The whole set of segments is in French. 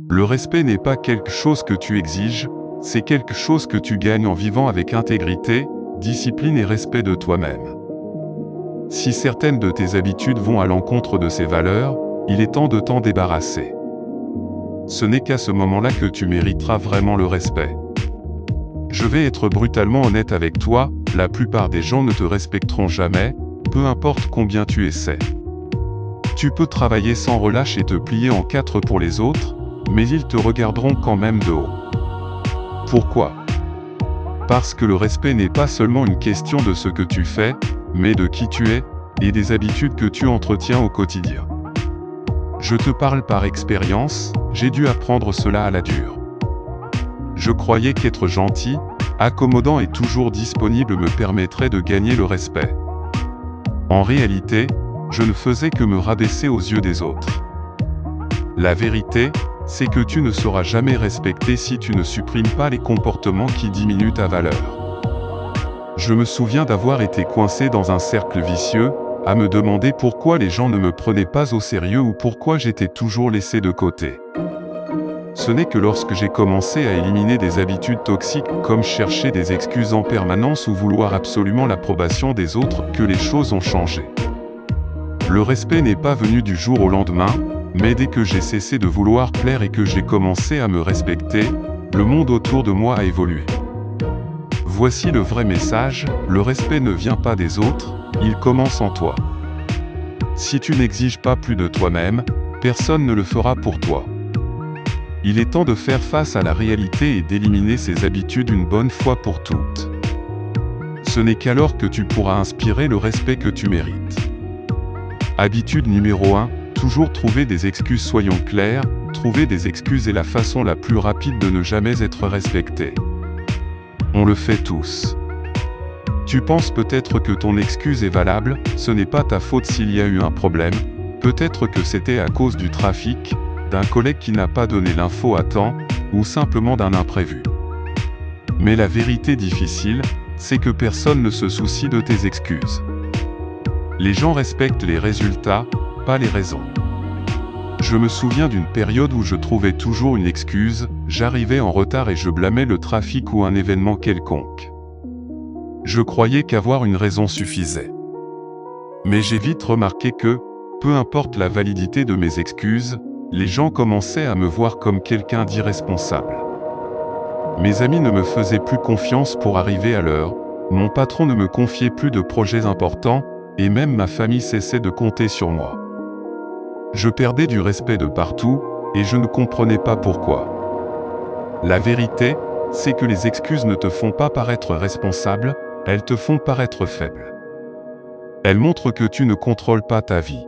Le respect n'est pas quelque chose que tu exiges, c'est quelque chose que tu gagnes en vivant avec intégrité, discipline et respect de toi-même. Si certaines de tes habitudes vont à l'encontre de ces valeurs, il est temps de t'en débarrasser. Ce n'est qu'à ce moment-là que tu mériteras vraiment le respect. Je vais être brutalement honnête avec toi, la plupart des gens ne te respecteront jamais, peu importe combien tu essaies. Tu peux travailler sans relâche et te plier en quatre pour les autres, mais ils te regarderont quand même de haut. Pourquoi ? Parce que le respect n'est pas seulement une question de ce que tu fais, mais de qui tu es, et des habitudes que tu entretiens au quotidien. Je te parle par expérience, j'ai dû apprendre cela à la dure. Je croyais qu'être gentil, accommodant et toujours disponible me permettrait de gagner le respect. En réalité, je ne faisais que me rabaisser aux yeux des autres. La vérité, c'est que tu ne seras jamais respecté si tu ne supprimes pas les comportements qui diminuent ta valeur. Je me souviens d'avoir été coincé dans un cercle vicieux, à me demander pourquoi les gens ne me prenaient pas au sérieux ou pourquoi j'étais toujours laissé de côté. Ce n'est que lorsque j'ai commencé à éliminer des habitudes toxiques comme chercher des excuses en permanence ou vouloir absolument l'approbation des autres que les choses ont changé. Le respect n'est pas venu du jour au lendemain, mais dès que j'ai cessé de vouloir plaire et que j'ai commencé à me respecter, le monde autour de moi a évolué. Voici le vrai message, le respect ne vient pas des autres, il commence en toi. Si tu n'exiges pas plus de toi-même, personne ne le fera pour toi. Il est temps de faire face à la réalité et d'éliminer ces habitudes une bonne fois pour toutes. Ce n'est qu'alors que tu pourras inspirer le respect que tu mérites. Habitude numéro 1, toujours trouver des excuses. Soyons clairs, trouver des excuses est la façon la plus rapide de ne jamais être respecté. On le fait tous. Tu penses peut-être que ton excuse est valable, ce n'est pas ta faute s'il y a eu un problème, peut-être que c'était à cause du trafic, d'un collègue qui n'a pas donné l'info à temps, ou simplement d'un imprévu. Mais la vérité difficile, c'est que personne ne se soucie de tes excuses. Les gens respectent les résultats, pas les raisons. Je me souviens d'une période où je trouvais toujours une excuse, j'arrivais en retard et je blâmais le trafic ou un événement quelconque. Je croyais qu'avoir une raison suffisait. Mais j'ai vite remarqué que, peu importe la validité de mes excuses, les gens commençaient à me voir comme quelqu'un d'irresponsable. Mes amis ne me faisaient plus confiance pour arriver à l'heure, mon patron ne me confiait plus de projets importants, et même ma famille cessait de compter sur moi. Je perdais du respect de partout, et je ne comprenais pas pourquoi. La vérité, c'est que les excuses ne te font pas paraître responsable, elles te font paraître faible. Elles montrent que tu ne contrôles pas ta vie.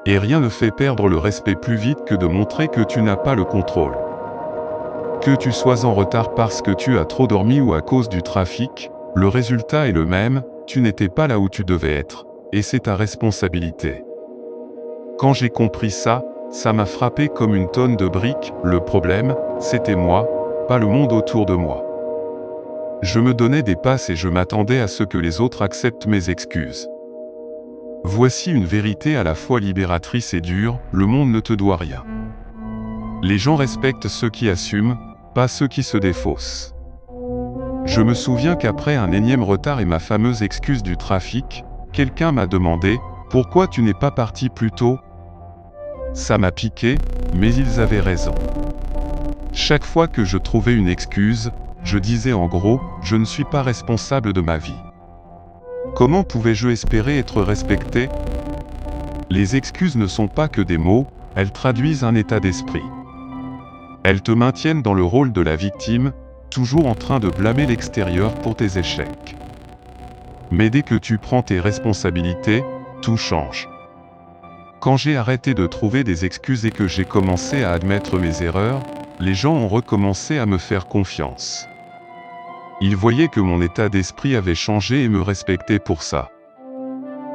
Et rien ne fait perdre le respect plus vite que de montrer que tu n'as pas le contrôle. Que tu sois en retard parce que tu as trop dormi ou à cause du trafic, le résultat est le même, tu n'étais pas là où tu devais être, et c'est ta responsabilité. Quand j'ai compris ça, ça m'a frappé comme une tonne de briques, le problème, c'était moi, pas le monde autour de moi. Je me donnais des passes et je m'attendais à ce que les autres acceptent mes excuses. Voici une vérité à la fois libératrice et dure, le monde ne te doit rien. Les gens respectent ceux qui assument, pas ceux qui se défaussent. Je me souviens qu'après un énième retard et ma fameuse excuse du trafic, quelqu'un m'a demandé « Pourquoi tu n'es pas parti plus tôt ?» Ça m'a piqué, mais ils avaient raison. Chaque fois que je trouvais une excuse, je disais en gros « Je ne suis pas responsable de ma vie ». Comment pouvais-je espérer être respecté ? Les excuses ne sont pas que des mots, elles traduisent un état d'esprit. Elles te maintiennent dans le rôle de la victime, toujours en train de blâmer l'extérieur pour tes échecs. Mais dès que tu prends tes responsabilités, tout change. Quand j'ai arrêté de trouver des excuses et que j'ai commencé à admettre mes erreurs, les gens ont recommencé à me faire confiance. Ils voyaient que mon état d'esprit avait changé et me respectaient pour ça.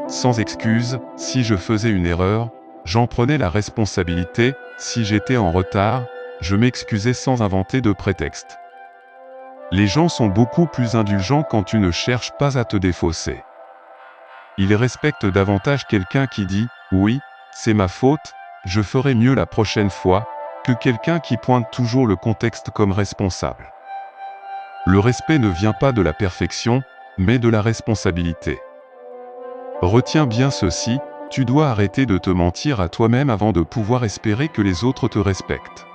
Sans excuse, si je faisais une erreur, j'en prenais la responsabilité, si j'étais en retard, je m'excusais sans inventer de prétexte. Les gens sont beaucoup plus indulgents quand tu ne cherches pas à te défausser. Ils respectent davantage quelqu'un qui dit « Oui, c'est ma faute, je ferai mieux la prochaine fois », que quelqu'un qui pointe toujours le contexte comme responsable. Le respect ne vient pas de la perfection, mais de la responsabilité. Retiens bien ceci, tu dois arrêter de te mentir à toi-même avant de pouvoir espérer que les autres te respectent.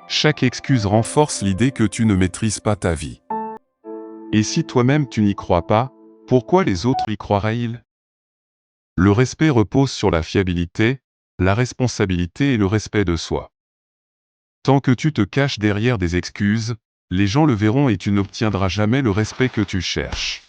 Chaque excuse renforce l'idée que tu ne maîtrises pas ta vie. Et si toi-même tu n'y crois pas, pourquoi les autres y croiraient-ils? Le respect repose sur la fiabilité, la responsabilité et le respect de soi. Tant que tu te caches derrière des excuses, les gens le verront et tu n'obtiendras jamais le respect que tu cherches.